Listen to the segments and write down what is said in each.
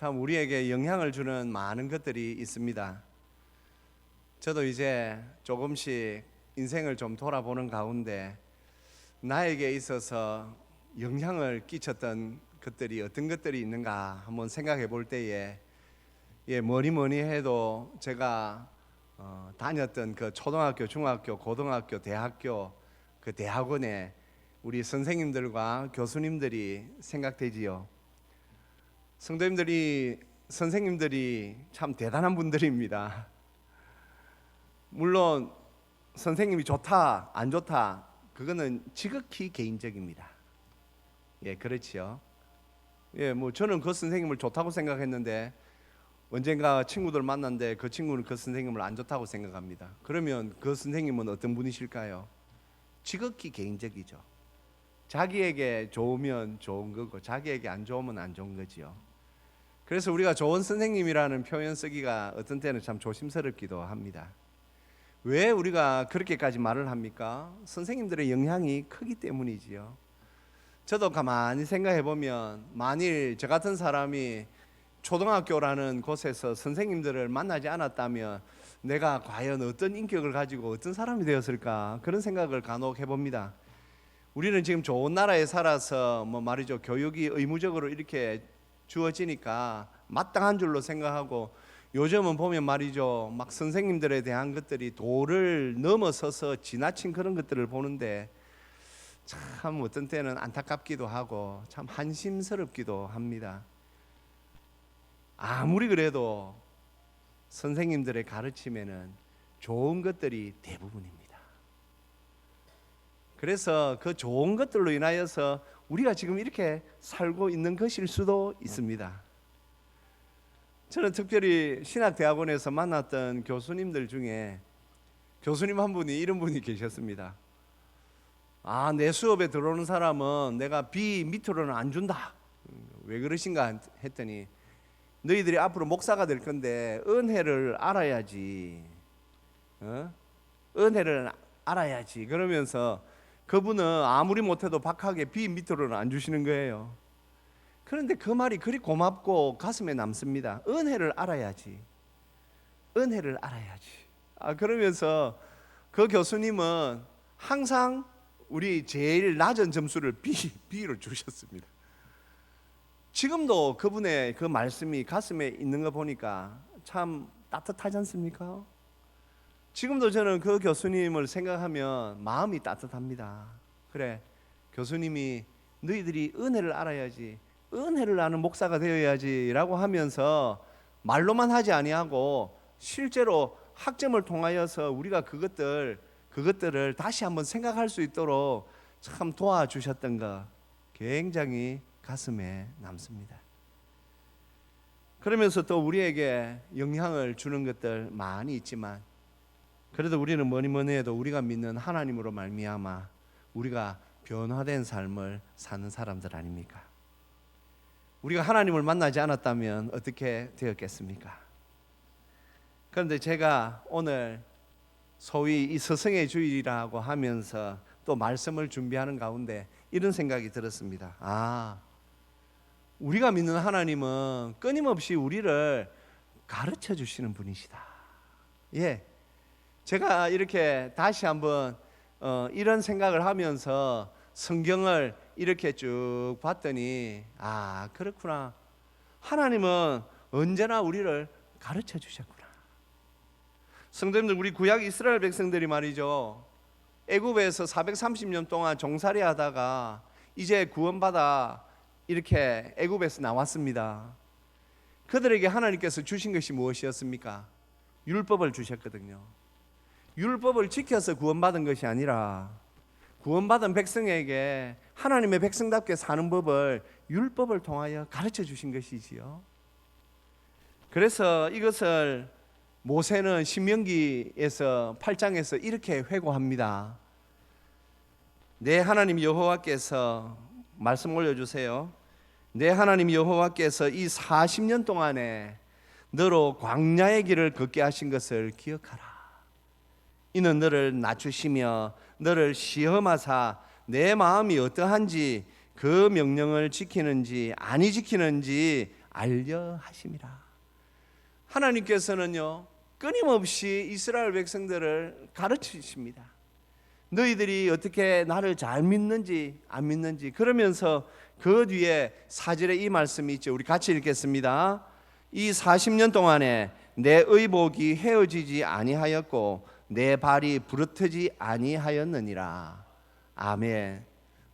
참 우리에게 영향을 주는 많은 것들이 있습니다. 저도 이제 조금씩 인생을 좀 돌아보는 가운데 나에게 있어서 영향을 끼쳤던 것들이 어떤 것들이 있는가 한번 생각해 볼 때에 뭐니 해도 제가 다녔던 그 초등학교, 중학교, 고등학교, 대학교 그 대학원에 우리 선생님들과 교수님들이 생각되지요. 성도님들이 선생님들이 참 대단한 분들입니다. 물론 선생님이 좋다 안 좋다 그거는 지극히 개인적입니다. 그렇지요. 뭐 저는 그 선생님을 좋다고 생각했는데 언젠가 친구들 만났는데 그 친구는 그 선생님을 안 좋다고 생각합니다. 그러면 그 선생님은 어떤 분이실까요? 지극히 개인적이죠. 자기에게 좋으면 좋은 거고 자기에게 안 좋으면 안 좋은 거지요. 그래서 우리가 좋은 선생님이라는 표현 쓰기가 어떤 때는 참 조심스럽기도 합니다. 왜 우리가 그렇게까지 말을 합니까? 선생님들의 영향이 크기 때문이지요. 저도 가만히 생각해 보면 만일 저 같은 사람이 초등학교라는 곳에서 선생님들을 만나지 않았다면 내가 과연 어떤 인격을 가지고 어떤 사람이 되었을까 그런 생각을 간혹 해봅니다. 우리는 지금 좋은 나라에 살아서 말이죠, 교육이 의무적으로 이렇게 주어지니까 마땅한 줄로 생각하고 요즘은 보면 말이죠, 막 선생님들에 대한 것들이 도를 넘어서서 지나친 그런 것들을 보는데 참 어떤 때는 안타깝기도 하고 참 한심스럽기도 합니다. 아무리 그래도 선생님들의 가르침에는 좋은 것들이 대부분입니다. 그래서 그 좋은 것들로 인하여서 우리가 지금 이렇게 살고 있는 것일 수도 있습니다. 저는 특별히 신학대학원에서 만났던 교수님들 중에 교수님 한 분이 이런 분이 계셨습니다. 내 수업에 들어오는 사람은 내가 B 밑으로는 안 준다. 왜 그러신가 했더니 너희들이 앞으로 목사가 될 건데 은혜를 알아야지. 은혜를 알아야지. 그러면서 그분은 아무리 못해도 박하게 B 밑으로는 안 주시는 거예요. 그런데 그 말이 그리 고맙고 가슴에 남습니다. 은혜를 알아야지. 은혜를 알아야지. 그러면서 그 교수님은 항상 우리 제일 낮은 점수를 B로 주셨습니다. 지금도 그분의 그 말씀이 가슴에 있는 거 보니까 참 따뜻하지 않습니까? 지금도 저는 그 교수님을 생각하면 마음이 따뜻합니다. 그래, 교수님이 너희들이 은혜를 알아야지, 은혜를 아는 목사가 되어야지 라고 하면서 말로만 하지 아니하고 실제로 학점을 통하여서 우리가 그것들을 다시 한번 생각할 수 있도록 참 도와주셨던 거 굉장히 가슴에 남습니다. 그러면서 또 우리에게 영향을 주는 것들 많이 있지만 그래도 우리는 뭐니 해도 우리가 믿는 하나님으로 말미암아 우리가 변화된 삶을 사는 사람들 아닙니까? 우리가 하나님을 만나지 않았다면 어떻게 되었겠습니까? 그런데 제가 오늘 소위 이 스승의 주일이라고 하면서 또 말씀을 준비하는 가운데 이런 생각이 들었습니다. 우리가 믿는 하나님은 끊임없이 우리를 가르쳐 주시는 분이시다. 제가 이렇게 다시 한번 이런 생각을 하면서 성경을 이렇게 쭉 봤더니 그렇구나. 하나님은 언제나 우리를 가르쳐 주셨구나. 성도님들, 우리 구약 이스라엘 백성들이 말이죠, 애굽에서 430년 동안 종살이 하다가 이제 구원받아 이렇게 애굽에서 나왔습니다. 그들에게 하나님께서 주신 것이 무엇이었습니까? 율법을 주셨거든요. 율법을 지켜서 구원받은 것이 아니라 구원받은 백성에게 하나님의 백성답게 사는 법을 율법을 통하여 가르쳐 주신 것이지요. 그래서 이것을 모세는 신명기에서 8장에서 이렇게 회고합니다. 내 하나님 여호와께서, 말씀 올려주세요. 내 하나님 여호와께서 이 40년 동안에 너로 광야의 길을 걷게 하신 것을 기억하라. 이는 너를 낮추시며 너를 시험하사 내 마음이 어떠한지 그 명령을 지키는지 아니 지키는지 알려 하심이라. 하나님께서는요 끊임없이 이스라엘 백성들을 가르치십니다. 너희들이 어떻게 나를 잘 믿는지 안 믿는지. 그러면서 그 뒤에 4절에 이 말씀이 있죠. 우리 같이 읽겠습니다. 이 40년 동안에 내 의복이 헤어지지 아니하였고 내 발이 부르트지 아니하였느니라. 아멘.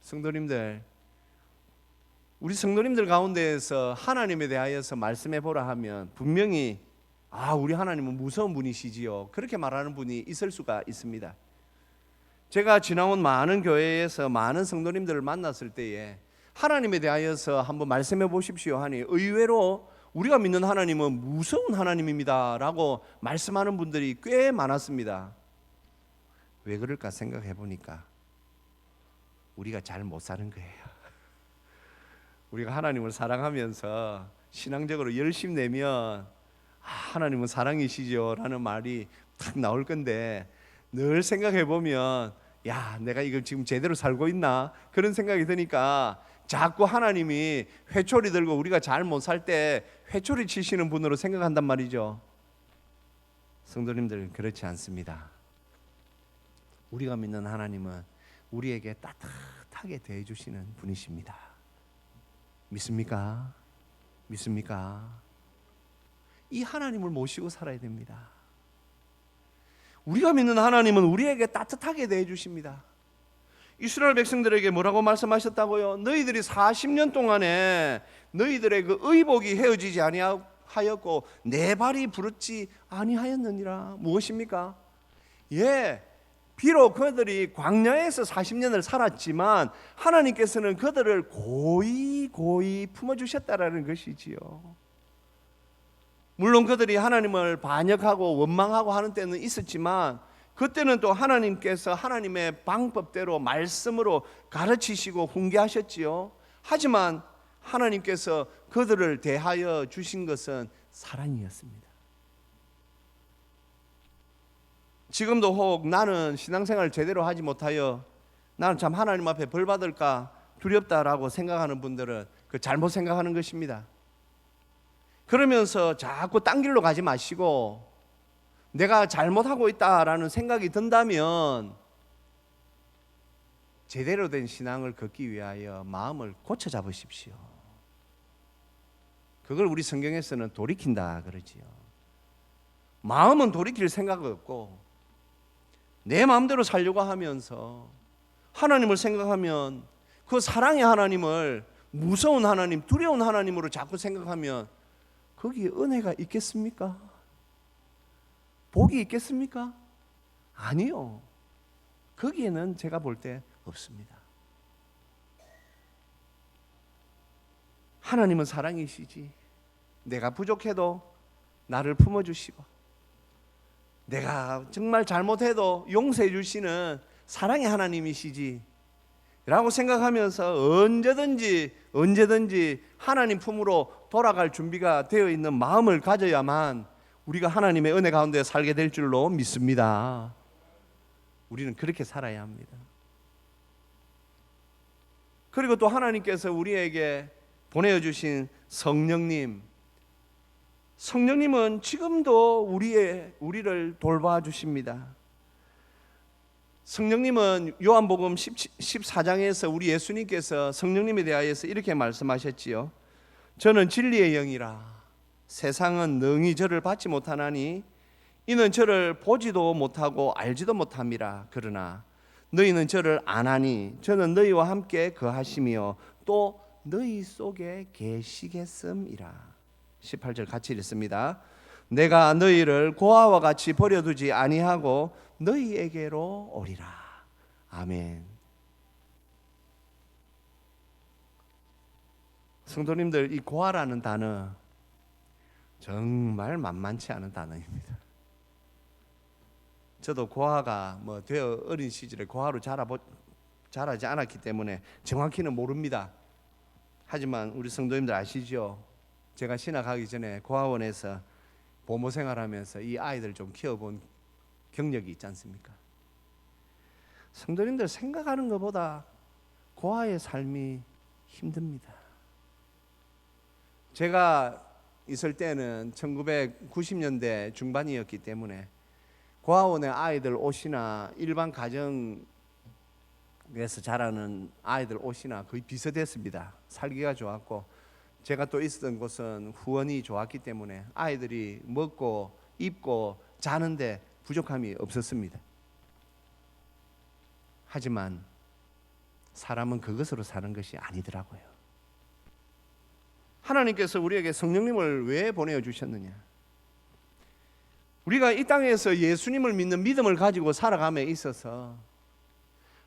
성도님들, 우리 성도님들 가운데에서 하나님에 대하여서 말씀해 보라 하면 분명히 우리 하나님은 무서운 분이시지요, 그렇게 말하는 분이 있을 수가 있습니다. 제가 지나온 많은 교회에서 많은 성도님들을 만났을 때에 하나님에 대하여서 한번 말씀해 보십시오 하니 의외로 우리가 믿는 하나님은 무서운 하나님입니다 라고 말씀하는 분들이 꽤 많았습니다. 왜 그럴까 생각해 보니까 우리가 잘 못 사는 거예요. 우리가 하나님을 사랑하면서 신앙적으로 열심 내면 하나님은 사랑이시죠 라는 말이 탁 나올 건데, 늘 생각해 보면 내가 이걸 지금 제대로 살고 있나 그런 생각이 드니까 자꾸 하나님이 회초리 들고 우리가 잘 못 살 때 회초리 치시는 분으로 생각한단 말이죠. 성도님들, 그렇지 않습니다. 우리가 믿는 하나님은 우리에게 따뜻하게 대해주시는 분이십니다. 믿습니까? 믿습니까? 이 하나님을 모시고 살아야 됩니다. 우리가 믿는 하나님은 우리에게 따뜻하게 대해주십니다. 이스라엘 백성들에게 뭐라고 말씀하셨다고요? 너희들이 40년 동안에 너희들의 그 의복이 헤어지지 아니하였고 내 발이 부르지 아니하였느니라. 무엇입니까? 비록 그들이 광야에서 40년을 살았지만 하나님께서는 그들을 고이 품어주셨다라는 것이지요. 물론 그들이 하나님을 반역하고 원망하고 하는 때는 있었지만 그때는 또 하나님께서 하나님의 방법대로 말씀으로 가르치시고 훈계하셨지요. 하지만 하나님께서 그들을 대하여 주신 것은 사랑이었습니다. 지금도 혹 나는 신앙생활을 제대로 하지 못하여 나는 참 하나님 앞에 벌 받을까 두렵다라고 생각하는 분들은 그 잘못 생각하는 것입니다. 그러면서 자꾸 딴 길로 가지 마시고 내가 잘못하고 있다라는 생각이 든다면 제대로 된 신앙을 걷기 위하여 마음을 고쳐 잡으십시오. 그걸 우리 성경에서는 돌이킨다 그러지요. 마음은 돌이킬 생각 없고 내 마음대로 살려고 하면서 하나님을 생각하면 그 사랑의 하나님을 무서운 하나님, 두려운 하나님으로 자꾸 생각하면 거기에 은혜가 있겠습니까? 복이 있겠습니까? 아니요. 거기에는 제가 볼 때 없습니다. 하나님은 사랑이시지. 내가 부족해도 나를 품어주시고 내가 정말 잘못해도 용서해 주시는 사랑의 하나님이시지 라고 생각하면서 언제든지 하나님 품으로 돌아갈 준비가 되어 있는 마음을 가져야만 우리가 하나님의 은혜 가운데 살게 될 줄로 믿습니다. 우리는 그렇게 살아야 합니다. 그리고 또 하나님께서 우리에게 보내주신 성령님은 지금도 우리를 돌봐주십니다. 성령님은 요한복음 14장에서 우리 예수님께서 성령님에 대하여서 이렇게 말씀하셨지요. 저는 진리의 영이라 세상은 능히 저를 받지 못하나니 이는 저를 보지도 못하고 알지도 못함이라. 그러나 너희는 저를 아나니 저는 너희와 함께 거하시며 또 너희 속에 계시겠음이라. 18절 같이 읽습니다. 내가 너희를 고아와 같이 버려두지 아니하고 너희에게로 오리라. 아멘. 성도님들, 이 고아라는 단어 정말 만만치 않은 단어입니다. 저도 고아가 되어 어린 시절에 고아로 자라지 않았기 때문에 정확히는 모릅니다. 하지만 우리 성도님들 아시죠? 제가 신학 가기 전에 고아원에서 보모 생활하면서 이 아이들 좀 키워본 경력이 있지 않습니까? 성도님들 생각하는 것보다 고아의 삶이 힘듭니다. 제가 있을 때는 1990년대 중반이었기 때문에 고아원의 아이들 옷이나 일반 가정에서 자라는 아이들 옷이나 거의 비슷했습니다. 살기가 좋았고, 제가 또 있었던 곳은 후원이 좋았기 때문에 아이들이 먹고 입고 자는데 부족함이 없었습니다. 하지만 사람은 그것으로 사는 것이 아니더라고요. 하나님께서 우리에게 성령님을 왜 보내주셨느냐? 우리가 이 땅에서 예수님을 믿는 믿음을 가지고 살아감에 있어서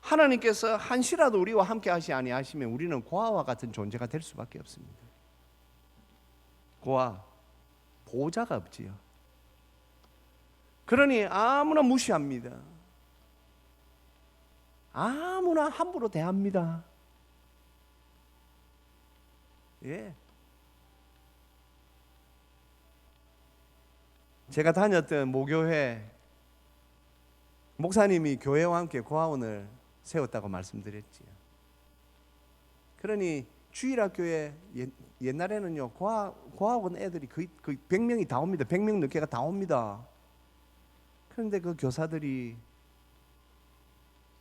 하나님께서 한시라도 우리와 함께 하시 아니하시면 우리는 고아와 같은 존재가 될 수밖에 없습니다. 고아, 보호자가 없지요. 그러니 아무나 무시합니다. 아무나 함부로 대합니다. 예. 제가 다녔던 모교회 목사님이 교회와 함께 고아원을 세웠다고 말씀드렸지요. 그러니 주일학교에 옛날에는요 고아원 애들이 거의 100명이 다 옵니다. 100명 넘게가 다 옵니다. 그런데 그 교사들이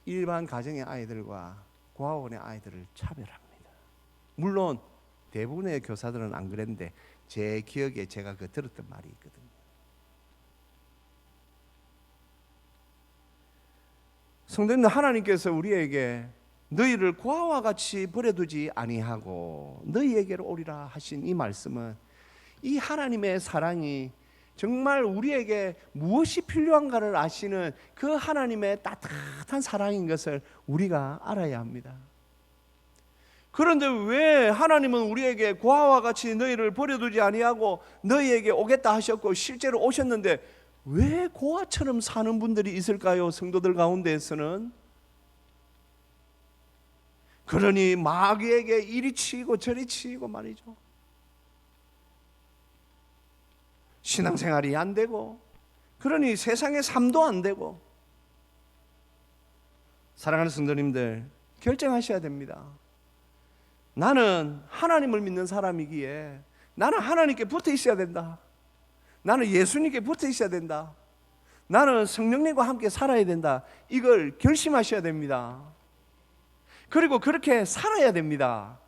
일반 가정의 아이들과 고아원의 아이들을 차별합니다. 물론 대부분의 교사들은 안 그랬는데 제 기억에 제가 그 들었던 말이 있거든요. 성도님들, 하나님께서 우리에게 너희를 고아와 같이 버려두지 아니하고 너희에게로 오리라 하신 이 말씀은 이 하나님의 사랑이 정말 우리에게 무엇이 필요한가를 아시는 그 하나님의 따뜻한 사랑인 것을 우리가 알아야 합니다. 그런데 왜 하나님은 우리에게 고아와 같이 너희를 버려두지 아니하고 너희에게 오겠다 하셨고 실제로 오셨는데 왜 고아처럼 사는 분들이 있을까요? 성도들 가운데에서는. 그러니 마귀에게 이리 치이고 저리 치이고 말이죠. 신앙생활이 안 되고, 그러니 세상의 삶도 안 되고. 사랑하는 성도님들, 결정하셔야 됩니다. 나는 하나님을 믿는 사람이기에 나는 하나님께 붙어 있어야 된다. 나는 예수님께 붙어 있어야 된다. 나는 성령님과 함께 살아야 된다. 이걸 결심하셔야 됩니다. 그리고 그렇게 살아야 됩니다.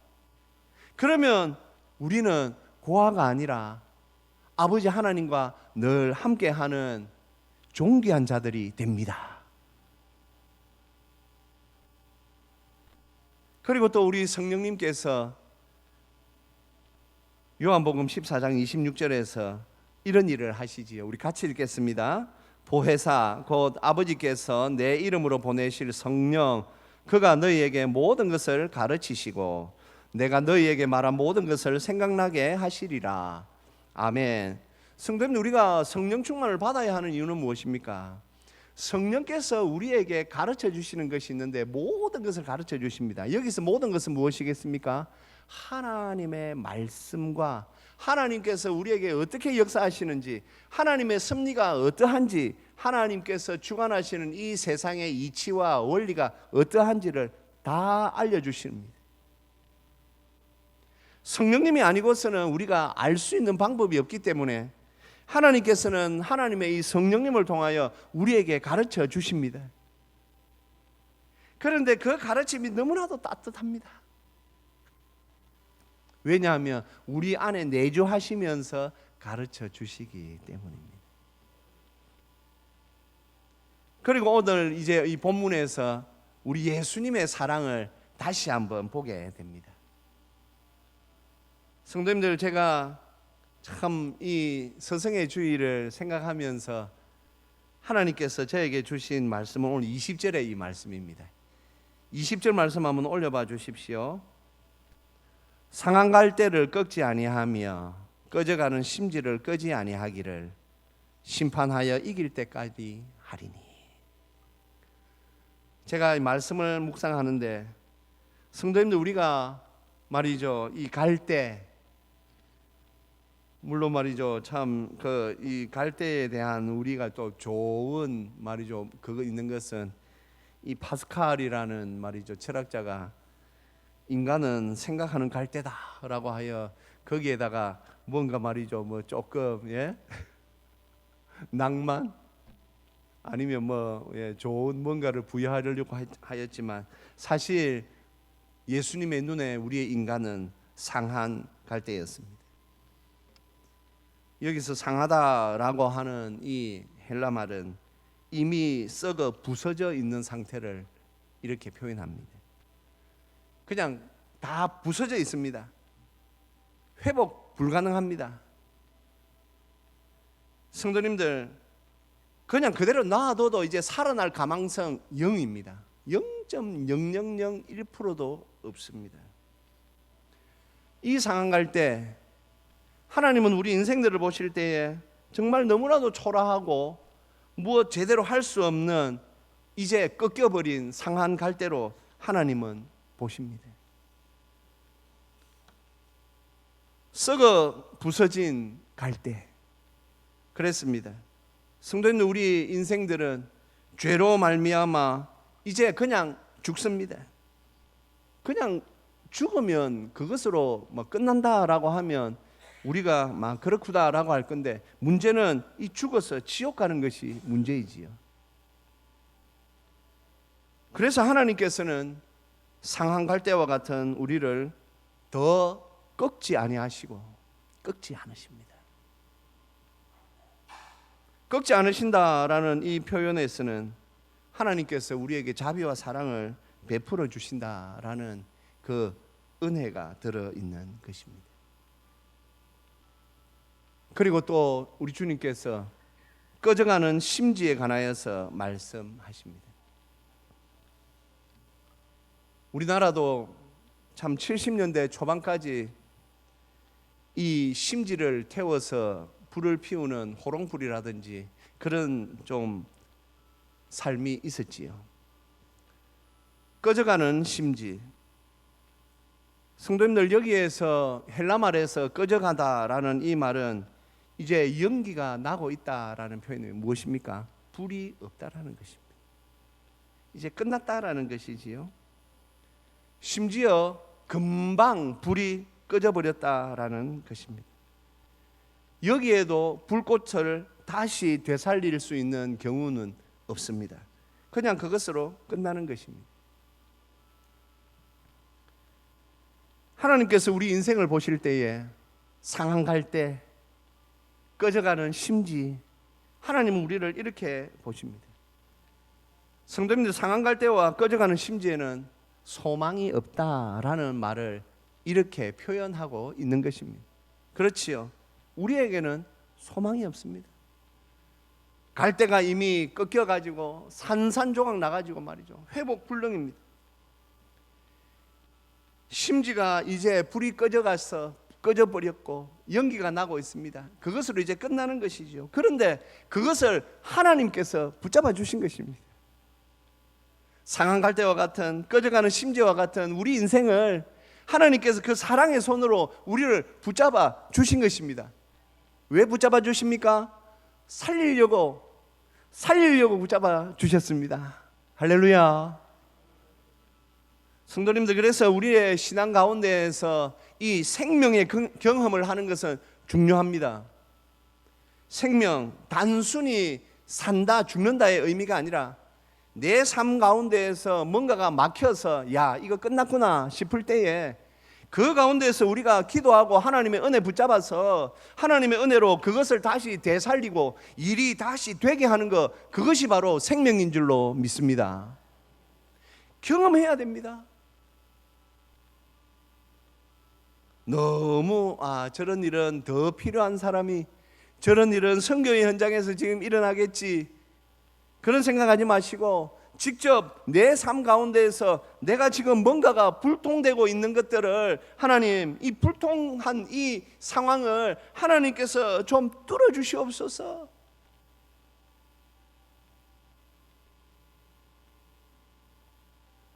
그러면 우리는 고아가 아니라 아버지 하나님과 늘 함께하는 존귀한 자들이 됩니다. 그리고 또 우리 성령님께서 요한복음 14장 26절에서 이런 일을 하시지요. 우리 같이 읽겠습니다. 보혜사 곧 아버지께서 내 이름으로 보내실 성령, 그가 너희에게 모든 것을 가르치시고 내가 너희에게 말한 모든 것을 생각나게 하시리라. 아멘. 성도님, 우리가 성령 충만을 받아야 하는 이유는 무엇입니까? 성령께서 우리에게 가르쳐 주시는 것이 있는데 모든 것을 가르쳐 주십니다. 여기서 모든 것은 무엇이겠습니까? 하나님의 말씀과 하나님께서 우리에게 어떻게 역사하시는지, 하나님의 섭리가 어떠한지, 하나님께서 주관하시는 이 세상의 이치와 원리가 어떠한지를 다 알려주십니다. 성령님이 아니고서는 우리가 알 수 있는 방법이 없기 때문에 하나님께서는 하나님의 이 성령님을 통하여 우리에게 가르쳐 주십니다. 그런데 그 가르침이 너무나도 따뜻합니다. 왜냐하면 우리 안에 내주하시면서 가르쳐 주시기 때문입니다. 그리고 오늘 이제 이 본문에서 우리 예수님의 사랑을 다시 한번 보게 됩니다. 성도님들, 제가 참 이 서성의 주의를 생각하면서 하나님께서 저에게 주신 말씀은 오늘 20절의 이 말씀입니다. 20절 말씀 한번 올려봐 주십시오. 상한 갈대를 꺾지 아니하며 꺼져가는 심지를 끄지 아니하기를 심판하여 이길 때까지 하리니. 제가 이 말씀을 묵상하는데 성도님들, 우리가 말이죠, 이 갈대, 물론 말이죠, 참 그 이 갈대에 대한 우리가 또 좋은 말이죠 그거 있는 것은 이 파스칼이라는 말이죠 철학자가 인간은 생각하는 갈대다라고 하여 거기에다가 뭔가 말이죠, 뭐 조금 낭만 아니면 좋은 뭔가를 부여하려고 하였지만 사실 예수님의 눈에 우리의 인간은 상한 갈대였습니다. 여기서 상하다라고 하는 이 헬라 말은 이미 썩어 부서져 있는 상태를 이렇게 표현합니다. 그냥 다 부서져 있습니다. 회복 불가능합니다. 성도님들, 그냥 그대로 놔둬도 이제 살아날 가망성 0입니다. 0.0001%도 없습니다. 이 상황 갈 때 하나님은 우리 인생들을 보실 때에 정말 너무나도 초라하고 무엇 제대로 할 수 없는 이제 꺾여버린 상한 갈대로 하나님은 보십니다. 썩어 부서진 갈대. 그랬습니다. 성도님들, 우리 인생들은 죄로 말미암아 이제 그냥 죽습니다. 그냥 죽으면 그것으로 끝난다라고 하면 우리가 막 그렇구다라고 할 건데, 문제는 이 죽어서 지옥 가는 것이 문제이지요. 그래서 하나님께서는 상한 갈대와 같은 우리를 더 꺾지 아니하시고 꺾지 않으십니다. 꺾지 않으신다라는 이 표현에서는 하나님께서 우리에게 자비와 사랑을 베풀어 주신다라는 그 은혜가 들어있는 것입니다. 그리고 또 우리 주님께서 꺼져가는 심지에 관하여서 말씀하십니다. 우리나라도 참 70년대 초반까지 이 심지를 태워서 불을 피우는 호롱불이라든지 그런 좀 삶이 있었지요. 꺼져가는 심지. 성도님들, 여기에서 헬라 말에서 꺼져가다라는 이 말은 이제 연기가 나고 있다라는 표현이 무엇입니까? 불이 없다라는 것입니다. 이제 끝났다라는 것이지요. 심지어 금방 불이 꺼져버렸다라는 것입니다. 여기에도 불꽃을 다시 되살릴 수 있는 경우는 없습니다. 그냥 그것으로 끝나는 것입니다. 하나님께서 우리 인생을 보실 때에 상한 갈대, 꺼져가는 심지, 하나님은 우리를 이렇게 보십니다. 성도님들, 상한 갈대와 꺼져가는 심지에는 소망이 없다라는 말을 이렇게 표현하고 있는 것입니다. 그렇지요. 우리에게는 소망이 없습니다. 갈대가 이미 꺾여가지고 산산조각 나가지고 말이죠. 회복 불능입니다. 심지가 이제 불이 꺼져버렸고 연기가 나고 있습니다. 그것으로 이제 끝나는 것이죠. 그런데 그것을 하나님께서 붙잡아 주신 것입니다. 상한 갈대와 같은, 꺼져가는 심지와 같은 우리 인생을 하나님께서 그 사랑의 손으로 우리를 붙잡아 주신 것입니다. 왜 붙잡아 주십니까? 살리려고 붙잡아 주셨습니다. 할렐루야. 성도님들, 그래서 우리의 신앙 가운데에서 이 생명의 경험을 하는 것은 중요합니다. 생명, 단순히 산다, 죽는다의 의미가 아니라 내 삶 가운데에서 뭔가가 막혀서 야, 이거 끝났구나 싶을 때에 그 가운데에서 우리가 기도하고 하나님의 은혜 붙잡아서 하나님의 은혜로 그것을 다시 되살리고 일이 다시 되게 하는 것, 그것이 바로 생명인 줄로 믿습니다. 경험해야 됩니다. 너무 저런 일은 더 필요한 사람이, 저런 일은 선교의 현장에서 지금 일어나겠지, 그런 생각하지 마시고 직접 내 삶 가운데에서 내가 지금 뭔가가 불통되고 있는 것들을 하나님, 이 불통한 이 상황을 하나님께서 좀 뚫어주시옵소서.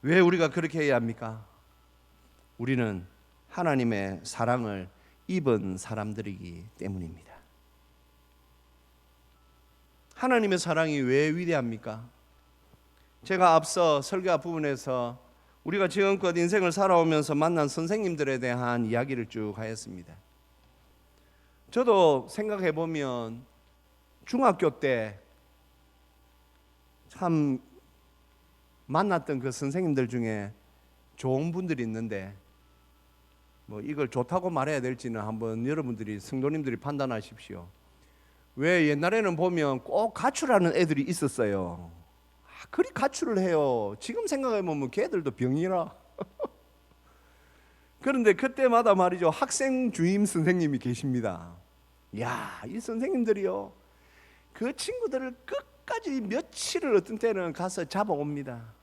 왜 우리가 그렇게 해야 합니까? 우리는 하나님의 사랑을 입은 사람들이기 때문입니다. 하나님의 사랑이 왜 위대합니까? 제가 앞서 설교 부분에서 우리가 지금껏 인생을 살아오면서 만난 선생님들에 대한 이야기를 쭉 하였습니다. 저도 생각해 보면 중학교 때 참 만났던 그 선생님들 중에 좋은 분들이 있는데, 뭐 이걸 좋다고 말해야 될지는 한번 여러분들이 성도님들이 판단하십시오. 왜 옛날에는 보면 꼭 가출하는 애들이 있었어요. 그리 가출을 해요. 지금 생각해 보면 걔들도 병이라. 그런데 그때마다 말이죠, 학생 주임 선생님이 계십니다. 야, 이 선생님들이요, 그 친구들을 끝까지 며칠을 어떤 때는 가서 잡아옵니다.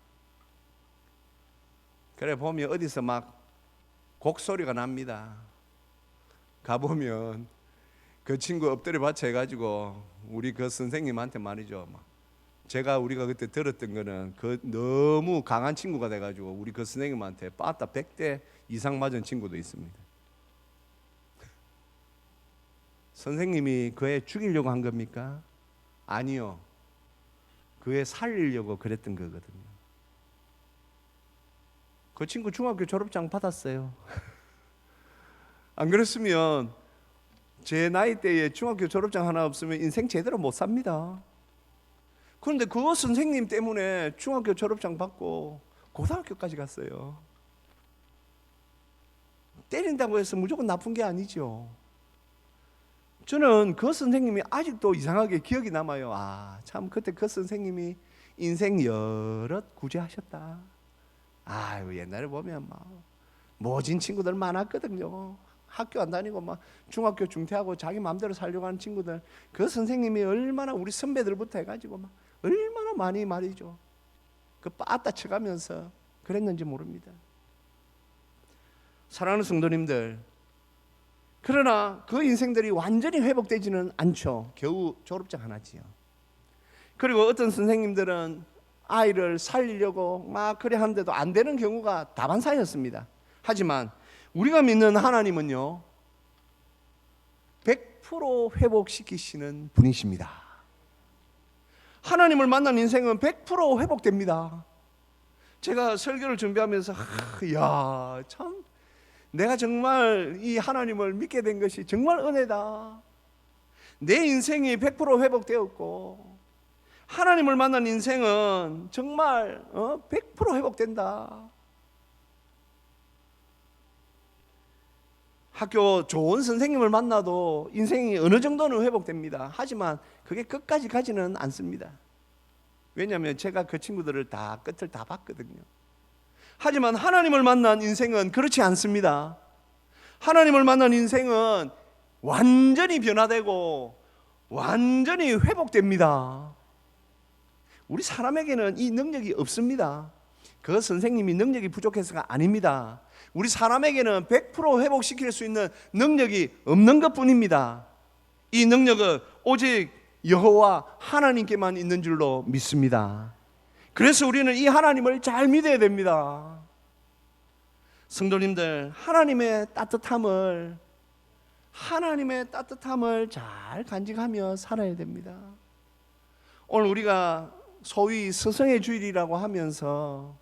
그래 보면 어디서 막 곡소리가 납니다. 가보면 그 친구 엎드려 받쳐 해가지고 우리 그 선생님한테 말이죠, 우리가 그때 들었던 거는 그 너무 강한 친구가 돼가지고 우리 그 선생님한테 빠따 100대 이상 맞은 친구도 있습니다. 선생님이 그 애 죽이려고 한 겁니까? 아니요. 그 애 살리려고 그랬던 거거든요. 그 친구 중학교 졸업장 받았어요. 안 그랬으면 제 나이 때에 중학교 졸업장 하나 없으면 인생 제대로 못 삽니다. 그런데 그 선생님 때문에 중학교 졸업장 받고 고등학교까지 갔어요. 때린다고 해서 무조건 나쁜 게 아니죠. 저는 그 선생님이 아직도 이상하게 기억이 남아요. 아, 참 그때 그 선생님이 인생 여럿 구제하셨다. 아유, 옛날에 보면 막 모진 친구들 많았거든요. 학교 안 다니고 막 중학교 중퇴하고 자기 마음대로 살려고 하는 친구들, 그 선생님이 얼마나 우리 선배들부터 해가지고 막 얼마나 많이 말이죠, 그 빠따 쳐가면서 그랬는지 모릅니다. 사랑하는 성도님들, 그러나 그 인생들이 완전히 회복되지는 않죠. 겨우 졸업장 하나지요. 그리고 어떤 선생님들은 아이를 살리려고 막 그래 하는데도 안 되는 경우가 다반사였습니다. 하지만 우리가 믿는 하나님은요, 100% 회복시키시는 분이십니다. 하나님을 만난 인생은 100% 회복됩니다. 제가 설교를 준비하면서 참 내가 정말 이 하나님을 믿게 된 것이 정말 은혜다. 내 인생이 100% 회복되었고 하나님을 만난 인생은 정말 100% 회복된다. 학교 좋은 선생님을 만나도 인생이 어느 정도는 회복됩니다. 하지만 그게 끝까지 가지는 않습니다. 왜냐하면 제가 그 친구들을 다 끝을 다 봤거든요. 하지만 하나님을 만난 인생은 그렇지 않습니다. 하나님을 만난 인생은 완전히 변화되고 완전히 회복됩니다. 우리 사람에게는 이 능력이 없습니다. 그 선생님이 능력이 부족해서가 아닙니다. 우리 사람에게는 100% 회복시킬 수 있는 능력이 없는 것뿐입니다. 이 능력은 오직 여호와 하나님께만 있는 줄로 믿습니다. 그래서 우리는 이 하나님을 잘 믿어야 됩니다. 성도님들, 하나님의 따뜻함을 잘 간직하며 살아야 됩니다. 오늘 우리가 소위 스승의 주일이라고 하면서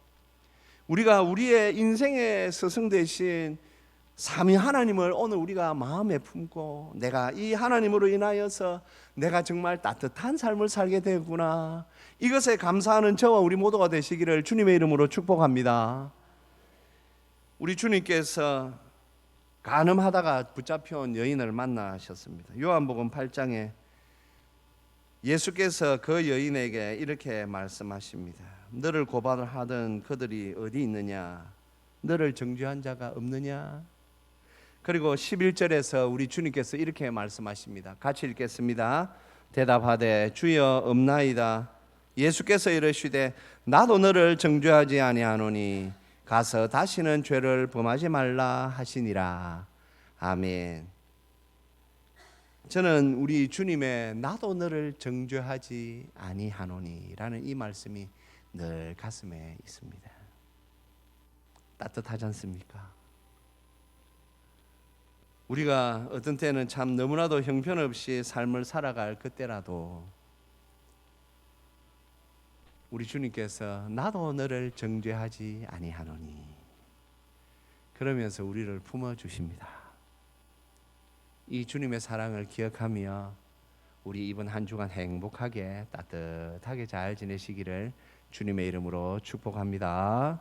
우리가 우리의 인생의 스승 대신 삼위 하나님을 오늘 우리가 마음에 품고, 내가 이 하나님으로 인하여서 내가 정말 따뜻한 삶을 살게 되구나, 이것에 감사하는 저와 우리 모두가 되시기를 주님의 이름으로 축복합니다. 우리 주님께서 간음하다가 붙잡혀온 여인을 만나셨습니다. 요한복음 8장에 예수께서 그 여인에게 이렇게 말씀하십니다. 너를 고발하던 그들이 어디 있느냐? 너를 정죄한 자가 없느냐? 그리고 11절에서 우리 주님께서 이렇게 말씀하십니다. 같이 읽겠습니다. 대답하되 주여 없나이다. 예수께서 이르시되 나도 너를 정죄하지 아니하노니 가서 다시는 죄를 범하지 말라 하시니라. 아멘. 저는 우리 주님의 나도 너를 정죄하지 아니하노니 라는 이 말씀이 늘 가슴에 있습니다. 따뜻하지 않습니까? 우리가 어떤 때는 참 너무나도 형편없이 삶을 살아갈 그때라도 우리 주님께서 나도 너를 정죄하지 아니하노니 그러면서 우리를 품어주십니다. 이 주님의 사랑을 기억하며 우리 이번 한 주간 행복하게 따뜻하게 잘 지내시기를 주님의 이름으로 축복합니다.